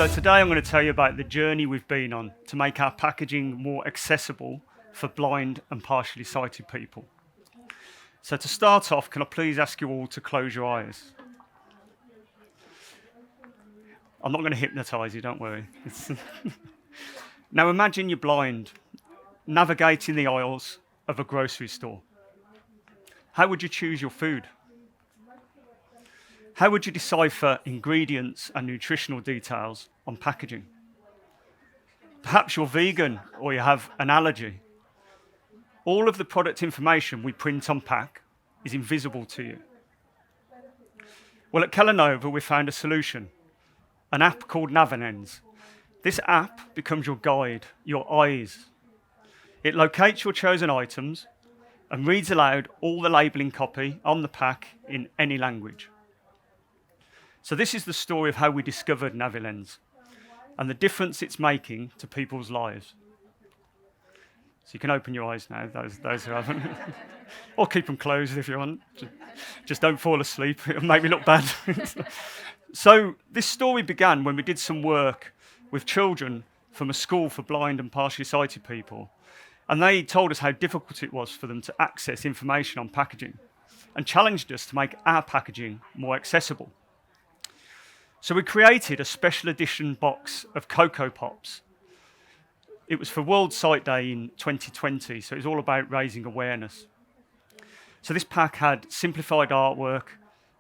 So today I'm going to tell you about the journey we've been on to make our packaging more accessible for blind and partially sighted people. So to start off, can I please ask you all to close your eyes? I'm not going to hypnotise you, don't worry. Now imagine you're blind, navigating the aisles of a grocery store. How would you choose your food? How would you decipher ingredients and nutritional details on packaging? Perhaps you're vegan or you have an allergy. All of the product information we print on pack is invisible to you. Well, at Kellanova, we found a solution, an app called NaviLens. This app becomes your guide, your eyes. It locates your chosen items and reads aloud all the labelling copy on the pack in any language. So this is the story of how we discovered NaviLens and the difference it's making to people's lives. So you can open your eyes now, those who haven't. Or keep them closed if you want. Just don't fall asleep, it'll make me look bad. So this story began when we did some work with children from a school for blind and partially sighted people. And they told us how difficult it was for them to access information on packaging and challenged us to make our packaging more accessible. So we created a special edition box of Cocoa Pops. It was for World Sight Day in 2020, so it was all about raising awareness. So this pack had simplified artwork,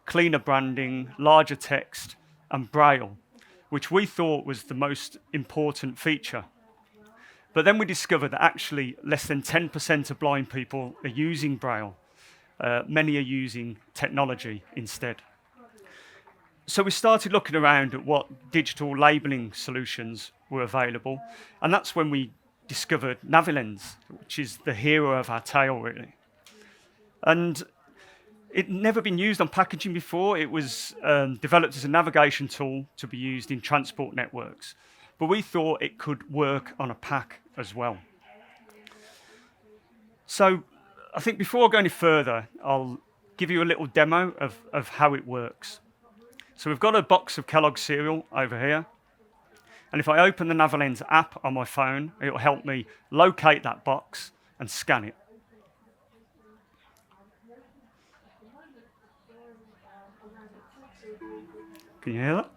cleaner branding, larger text, and Braille, which we thought was the most important feature. But then we discovered that actually less than 10% of blind people are using Braille. Many are using technology instead. So we started looking around at what digital labelling solutions were available, and that's when we discovered NaviLens, which is the hero of our tale, really. And it'd never been used on packaging before. It was developed as a navigation tool to be used in transport networks, but we thought it could work on a pack as well. So I think before I go any further, I'll give you a little demo of how it works. So we've got a box of Kellogg's cereal over here. And if I open the NaviLens app on my phone, it will help me locate that box and scan it. Can you hear that?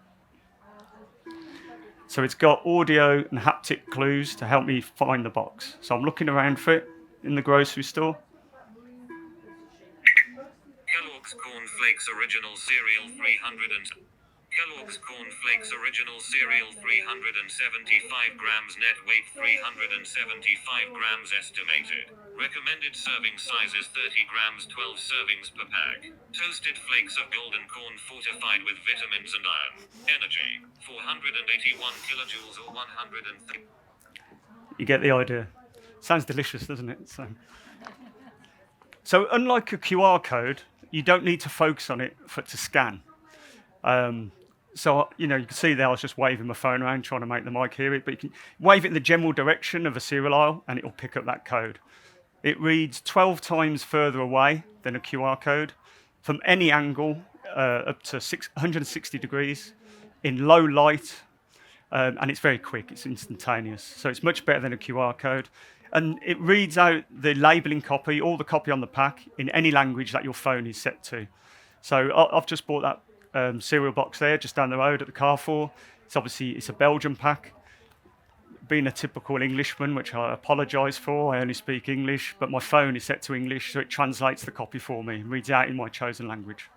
So it's got audio and haptic clues to help me find the box. So I'm looking around for it in the grocery store. Kellogg's Corn Flakes Original Cereal 300 and Kellogg's Corn Flakes Original Cereal 375 grams net weight 375 grams estimated. Recommended serving size is 30 grams 12 servings per pack. Toasted flakes of golden corn fortified with vitamins and iron. Energy 481 kilojoules or 103. You get the idea. Sounds delicious, doesn't it? So unlike a QR code, you don't need to focus on it to scan. So, you can see there I was just waving my phone around trying to make the mic hear it, but you can wave it in the general direction of a cereal aisle and it will pick up that code. It reads 12 times further away than a QR code from any angle up to 160 degrees in low light, and it's very quick, it's instantaneous. So it's much better than a QR code. And it reads out the labelling copy, all the copy on the pack, in any language that your phone is set to. So I've just bought that cereal box there, just down the road at the Carrefour. It's a Belgian pack. Being a typical Englishman, which I apologise for, I only speak English, but my phone is set to English, so it translates the copy for me and reads out in my chosen language.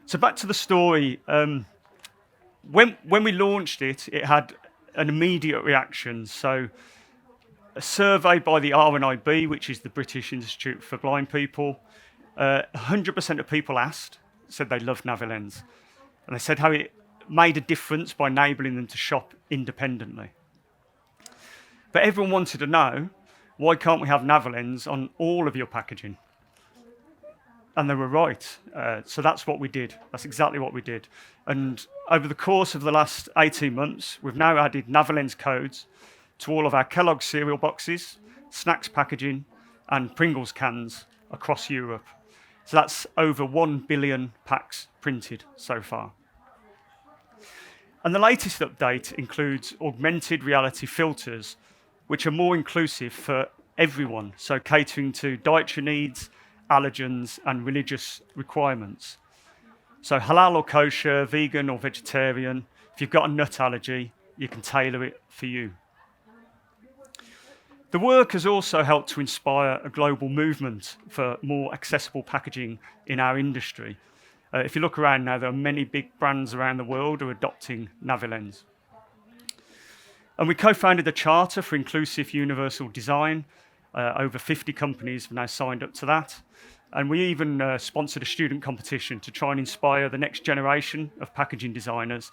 So back to the story. When we launched it, it had an immediate reaction. So a survey by the RNIB, which is the British Institute for Blind People, 100% of people said they loved NaviLens. And they said how it made a difference by enabling them to shop independently. But everyone wanted to know, why can't we have NaviLens on all of your packaging? And they were right. So that's what we did. That's exactly what we did. And over the course of the last 18 months, we've now added NaviLens codes to all of our Kellogg's cereal boxes, snacks packaging, and Pringles cans across Europe. So that's over 1 billion packs printed so far. And the latest update includes augmented reality filters, which are more inclusive for everyone, so catering to dietary needs, allergens, and religious requirements. So halal or kosher, vegan or vegetarian, if you've got a nut allergy, you can tailor it for you. The work has also helped to inspire a global movement for more accessible packaging in our industry. If you look around now, there are many big brands around the world who are adopting NaviLens. And we co-founded a charter for inclusive universal design. Over 50 companies have now signed up to that. And we even sponsored a student competition to try and inspire the next generation of packaging designers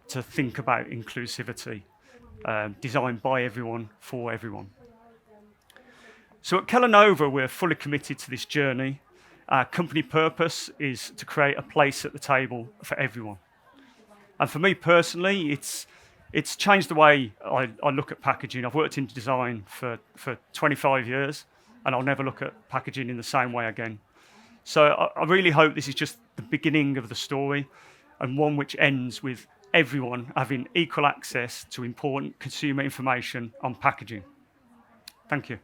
to think about inclusivity, designed by everyone, for everyone. So at Kellanova, we're fully committed to this journey. Our company purpose is to create a place at the table for everyone. And for me personally, it's changed the way I look at packaging. I've worked in design for 25 years, and I'll never look at packaging in the same way again. So I really hope this is just the beginning of the story, and one which ends with everyone having equal access to important consumer information on packaging. Thank you.